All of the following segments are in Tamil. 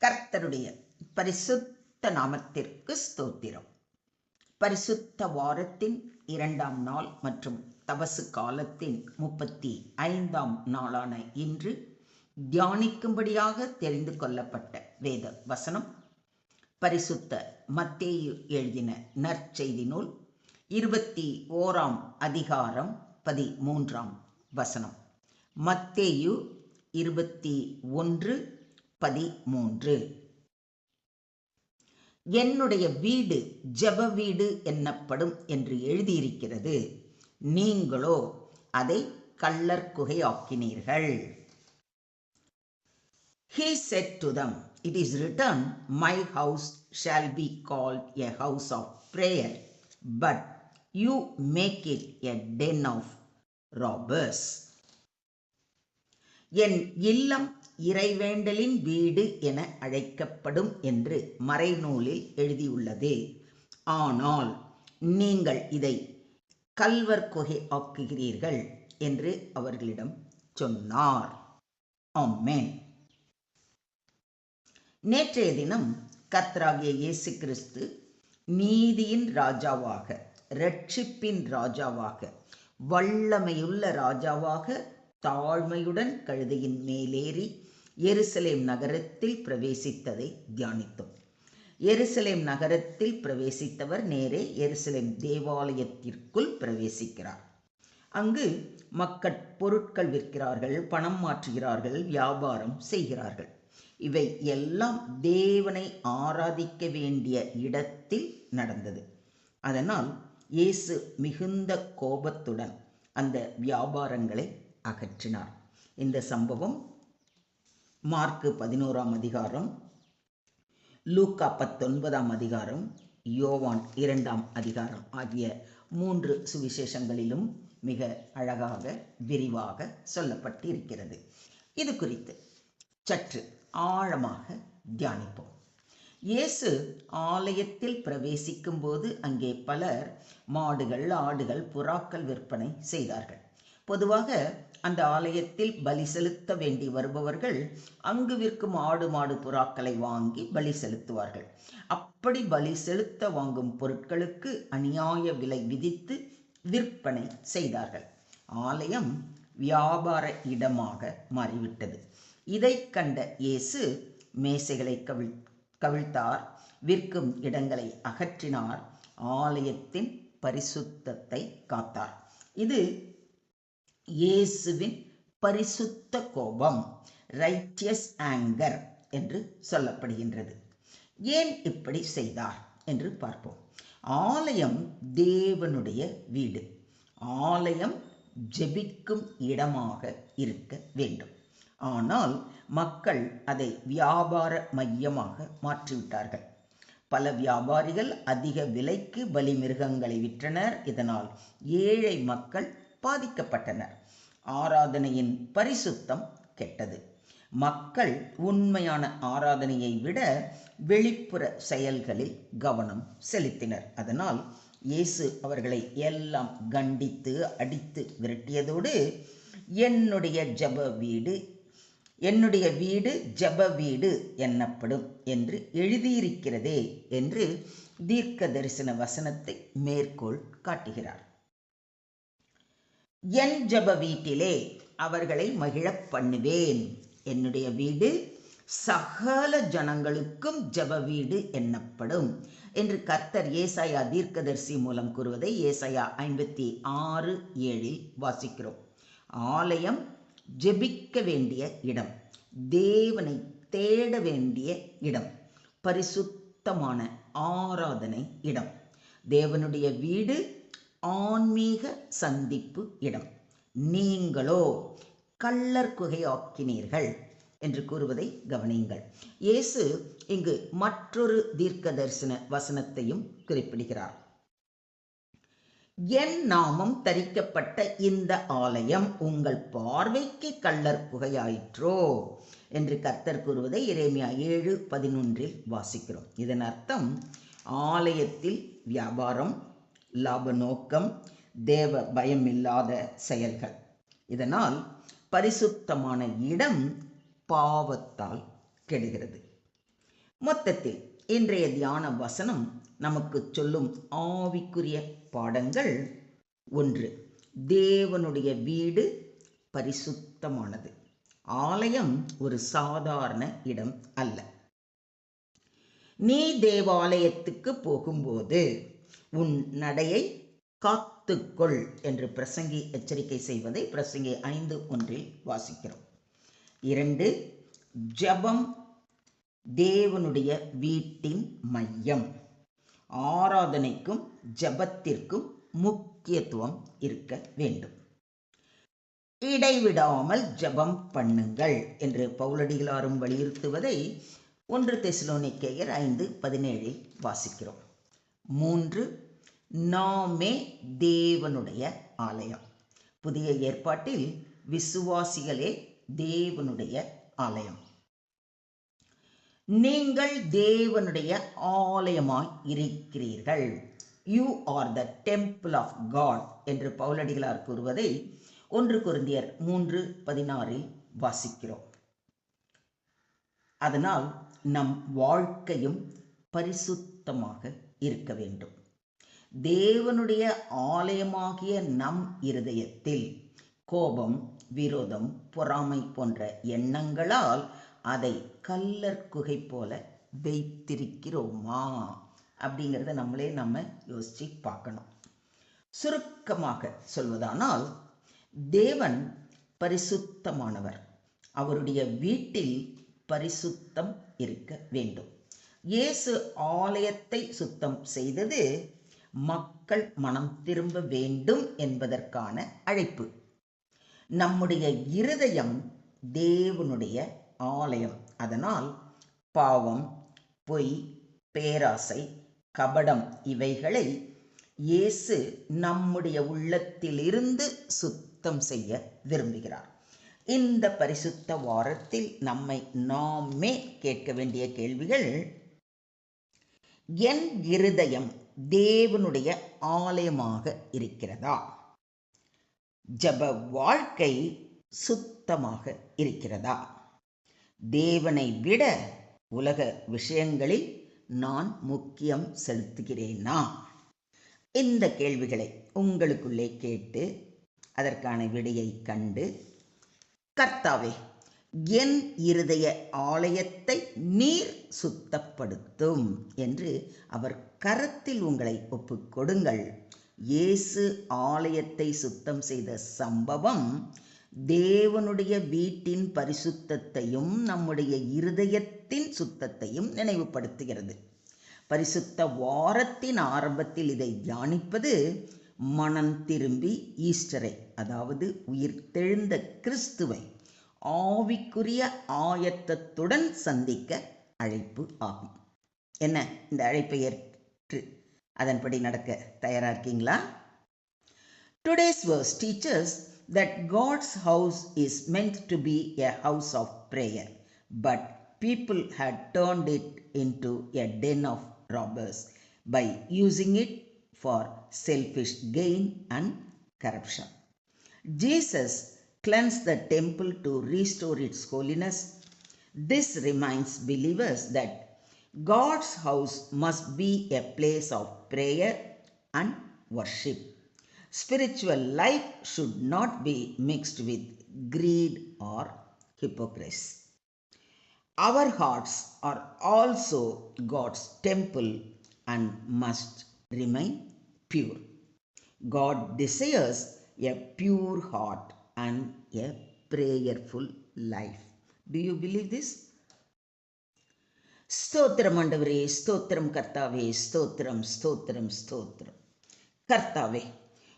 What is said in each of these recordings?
கர்த்தருடைய பரிசுத்த நாமத்திற்கு ஸ்தோத்திரம். பரிசுத்த வாரத்தின் 2ஆம் நாள் மற்றும் தபசு காலத்தின் 35ஆம் நாளான இன்று தியானிக்கும்படியாக தெரிந்து கொள்ளப்பட்ட வேத வசனம் பரிசுத்த மத்தேயு எழுதின நற்செய்தி நூல் 21ஆம் அதிகாரம் 13ஆம் வசனம். மத்தேயு 21:13. என்னுடைய வீடு ஜெப வீடு என்னப்படும் என்று எழுதியிருக்கிறது, நீங்களோ அதை கள்ளர் குகையாக்கினீர்கள். He said to them, it is written, my house shall be called a house of prayer, but you make it a den of robbers. என் இல்லம் இறைவேண்டலின் வீடு என அழைக்கப்படும் என்று மறைநூலில் எழுதியுள்ளது, ஆனால் நீங்கள் இதை கள்வர் குகை ஆக்குகிறீர்கள் என்று அவர்களிடம் சொன்னார். ஆமென். நேற்றைய தினம் கர்த்தராகிய இயேசு கிறிஸ்து நீதியின் ராஜாவாக, இரட்சிப்பின் ராஜாவாக, வல்லமையுள்ள ராஜாவாக தாழ்மையுடன் கழுதையின் மேலேறி எருசலேம் நகரத்தில் பிரவேசித்ததை தியானித்தோம். எருசலேம் நகரத்தில் பிரவேசித்தவர் நேரே எருசலேம் தேவாலயத்திற்குள் பிரவேசிக்கிறார். அங்கு மக்கள் பொருட்கள் விற்கிறார்கள், பணம் மாற்றுகிறார்கள், வியாபாரம் செய்கிறார்கள். இவை எல்லாம் தேவனை ஆராதிக்க வேண்டிய இடத்தில் நடந்தது. அதனால் இயேசு மிகுந்த கோபத்துடன் அந்த வியாபாரங்களை அகற்றினார். இந்த சம்பவம் மார்க்கு 11ஆம் அதிகாரம், லூக்கா 19ஆம் அதிகாரம், யோவான் 2ஆம் அதிகாரம் ஆகிய 3 சுவிசேஷங்களிலும் மிக அழகாக விரிவாக சொல்லப்பட்டு இருக்கிறது. இது குறித்து சற்று ஆழமாக தியானிப்போம். இயேசு ஆலயத்தில் பிரவேசிக்கும் போது அங்கே பலர் மாடுகள், ஆடுகள், புறாக்கள் விற்பனை செய்தார்கள். பொதுவாக அந்த ஆலயத்தில் பலி செலுத்த வேண்டி வருபவர்கள் அங்கு விற்கும் ஆடு, மாடு, புறாக்களை வாங்கி பலி செலுத்துவார்கள். அப்படி பலி செலுத்த வாங்கும் பொருட்களுக்கு அநியாய விலை விதித்து விற்பனை செய்தார்கள். ஆலயம் வியாபார இடமாக மாறிவிட்டது. இதை கண்ட இயேசு மேசைகளை கவிழ்த்தார், விற்கும் இடங்களை அகற்றினார், ஆலயத்தின் பரிசுத்தத்தை காத்தார். இது இயேசுவின் பரிசுத்த கோபம், ரைட்டியஸ் ஆங்கர் என்று சொல்லப்படுகின்றது. ஏன் இப்படி செய்தார் என்று பார்ப்போம். ஆலயம் தேவனுடைய வீடு. ஆலயம் ஜெபிக்கும் இடமாக இருக்க வேண்டும். ஆனால் மக்கள் அதை வியாபார மையமாக மாற்றிவிட்டார்கள். பல வியாபாரிகள் அதிக விலைக்கு பலி மிருகங்களை விற்றனர். இதனால் ஏழை மக்கள் பாதிக்கப்பட்டனர். ஆராதனையின் பரிசுத்தம் கெட்டது. மக்கள் உண்மையான ஆராதனையை விட வெளிப்புற செயல்களில் கவனம் செலுத்தினர். அதனால் இயேசு அவர்களை எல்லாம் கண்டித்து அடித்து விரட்டியதோடு, என்னுடைய வீடு ஜெப வீடு என்னப்படும் என்று எழுதியிருக்கிறதே என்று தீர்க்க தரிசன வசனத்தை மேற்கோள் காட்டுகிறார். என் ஜெப வீட்டிலே அவர்களை மகிழப் பண்ணுவேன். என்னுடைய வீடு சகல ஜனங்களுக்கும் ஜெப வீடு என்னப்படும் என்று கர்த்தர் ஏசாயா தீர்க்கதரிசி மூலம் கூறுவதை ஏசாயா 56:7 வாசிக்கிறோம். ஆலயம் ஜெபிக்க வேண்டிய இடம், தேவனை தேட வேண்டிய இடம், பரிசுத்தமான ஆராதனை இடம். தேவனுடைய வீடு ஆன்மீக சந்திப்பு இடம். நீங்களோ கள்ளர் குகையாக்கினீர்கள் என்று கூறுவதை கவனியுங்கள். இயேசு இங்கு மற்றொரு தீர்க்க தரிசன வசனத்தையும் குறிப்பிடுகிறார். என் நாமம் தரிக்கப்பட்ட இந்த ஆலயம் உங்கள் பார்வைக்கு கள்ளர் குகையாயிற்றோ என்று கர்த்தர் கூறுவதை எரேமியா 7:11 வாசிக்கிறோம். இதன் அர்த்தம், ஆலயத்தில் வியாபாரம், லாப நோக்கம், தேவ பயமில்லாத செயல்கள். இதனால் பரிசுத்தமான இடம் பாவத்தால் கெடுகிறது. மொத்தத்தில் இன்றைய தியான வசனம் நமக்கு சொல்லும் ஆவிக்குரிய பாடங்கள்: 1. தேவனுடைய வீடு பரிசுத்தமானது. ஆலயம் ஒரு சாதாரண இடம் அல்ல. நீ தேவாலயத்துக்கு போகும்போது உன் நடையை காத்துக்கொள் என்று பிரசங்கி எச்சரிக்கை செய்வதை பிரசங்கி 5:1 வாசிக்கிறோம். 2. ஜெபம் தேவனுடைய வீட்டின் மையம். ஆராதனைக்கும் ஜெபத்திற்கும் முக்கியத்துவம் இருக்க வேண்டும். இடைவிடாமல் ஜெபம் பண்ணுங்கள் என்று பவுலடிகளாரும் வலியுறுத்துவதை 1 தெசலோனிக்கேயர் 5:17 வாசிக்கிறோம். 3. நாமே தேவனுடைய ஆலயம். புதிய ஏற்பாட்டில் விசுவாசிகளே தேவனுடைய ஆலயம். நீங்கள் தேவனுடைய ஆலயமாய் இருக்கிறீர்கள். You are the temple of God என்று பவுலடிகளார் கூறுவதை 1 கொரிந்தியர் 3:16 வாசிக்கிறோம். அதனால் நம் வாழ்க்கையும் பரிசுத்தமாக இருக்க வேண்டும். தேவனுடைய ஆலயமாகிய நம் இருதயத்தில் கோபம், விரோதம், பொறாமை போன்ற எண்ணங்களால் அதை கல்லர் குகை போல வைத்திருக்கிறோமா அப்படிங்கிறத நம்ம யோசிச்சு பார்க்கணும். சுருக்கமாக சொல்வதானால், தேவன் பரிசுத்தமானவர். அவருடைய வீட்டில் பரிசுத்தம் இருக்க வேண்டும். இயேசு ஆலயத்தை சுத்தம் செய்தது மக்கள் மனம் திரும்ப வேண்டும் என்பதற்கான அழைப்பு. நம்முடைய இருதயம் தேவனுடைய ஆலயம். அதனால் பாவம், பொய், பேராசை, கபடம் இவைகளை இயேசு நம்முடைய உள்ளத்திலிருந்து சுத்தம் செய்ய விரும்புகிறார். இந்த பரிசுத்த வாரத்தில் நம்மை நாமே கேட்க வேண்டிய கேள்விகள்: என் இருதயம் தேவனுடைய ஆலயமாக இருக்கிறதா? ஜெப வாழ்க்கை சுத்தமாக இருக்கிறதா? தேவனை விட உலக விஷயங்களில் நான் முக்கியம் செலுத்துகிறேனா? இந்த கேள்விகளை உங்களுக்குள்ளே கேட்டு அதற்கான விடையை கண்டு, கர்த்தாவே, என் இருதய ஆலயத்தை நீர் சுத்தப்படுத்தும் என்று அவர் கரத்தில் உங்களை ஒப்புக்கொடுங்கள். இயேசு ஆலயத்தை சுத்தம் செய்த சம்பவம் தேவனுடைய வீட்டின் பரிசுத்தத்தையும் நம்முடைய இருதயத்தின் சுத்தத்தையும் நினைவுபடுத்துகிறது. பரிசுத்த வாரத்தின் ஆரம்பத்தில் இதை தியானிப்பது மனம் திரும்பி ஈஸ்டரை, அதாவது உயிர்த்தெழுந்த கிறிஸ்துவை ஆவிக்குரிய ஆயத்தத்துடன் சந்திக்க அழைப்பு ஆகும். என்ன, இந்த அழைப்பை ஏற்று அதன்படி நடக்க தயாரா இருக்கீங்களா? Today's verse teaches that God's house is meant to be a house of prayer, but people had turned it into a den of robbers by using it for selfish gain and corruption. Jesus cleansed the temple to restore its holiness. This reminds believers that God's house must be a place of prayer and worship. Spiritual life should not be mixed with greed or hypocrisy. Our hearts are also God's temple and must remain pure. God desires a pure heart and a prayerful life. Do you believe this? ஸ்தோத்திரம் ஆண்டவரே, ஸ்தோத்திரம் கர்த்தாவே, ஸ்தோத்திரம் ஸ்தோத்திரம் ஸ்தோத்திரம். கர்த்தாவே,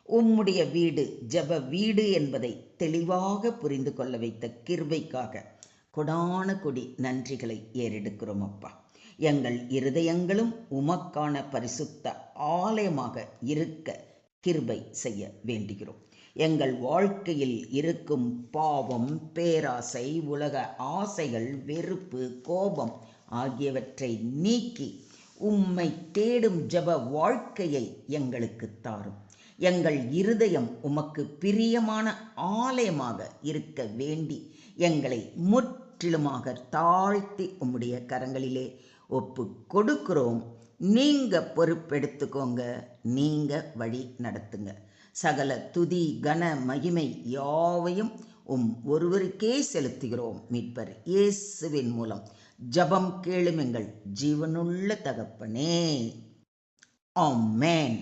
உம்முடைய வீடு ஜெப வீடு என்பதை தெளிவாக புரிந்து கொள்ள வைத்த கிருபைக்காக கொடான கொடி நன்றிகளை ஏறெடுக்கிறோம் அப்பா. எங்கள் இருதயங்களும் உமக்கான பரிசுத்த ஆலயமாக இருக்க கிருபை செய்ய வேண்டுகிறோம். எங்கள் வாழ்க்கையில் இருக்கும் பாவம், பேராசை, உலக ஆசைகள், வெறுப்பு, கோபம் ஆகியவற்றை நீக்கி உம்மை தேடும் ஜெப வாழ்க்கையை எங்களுக்கு தாரும். எங்கள் இருதயம் உமக்கு பிரியமான ஆலயமாக இருக்க வேண்டி எங்களை முற்றிலும் முற்றிலுமாக தாழ்த்தி உம்முடைய கரங்களிலே ஒப்பு கொடுக்கிறோம். நீங்க பொறுப்பெடுத்துக்கோங்க, நீங்க வழி நடத்துங்க. சகல துதி கன மகிமை யாவையும் ஒருவருக்கே செலுத்துகிறோம். மீட்பர் இயேசுவின் மூலம் ஜெபம் கேளும் எங்கள் ஜீவனுள்ள தகப்பனே. ஆமென்.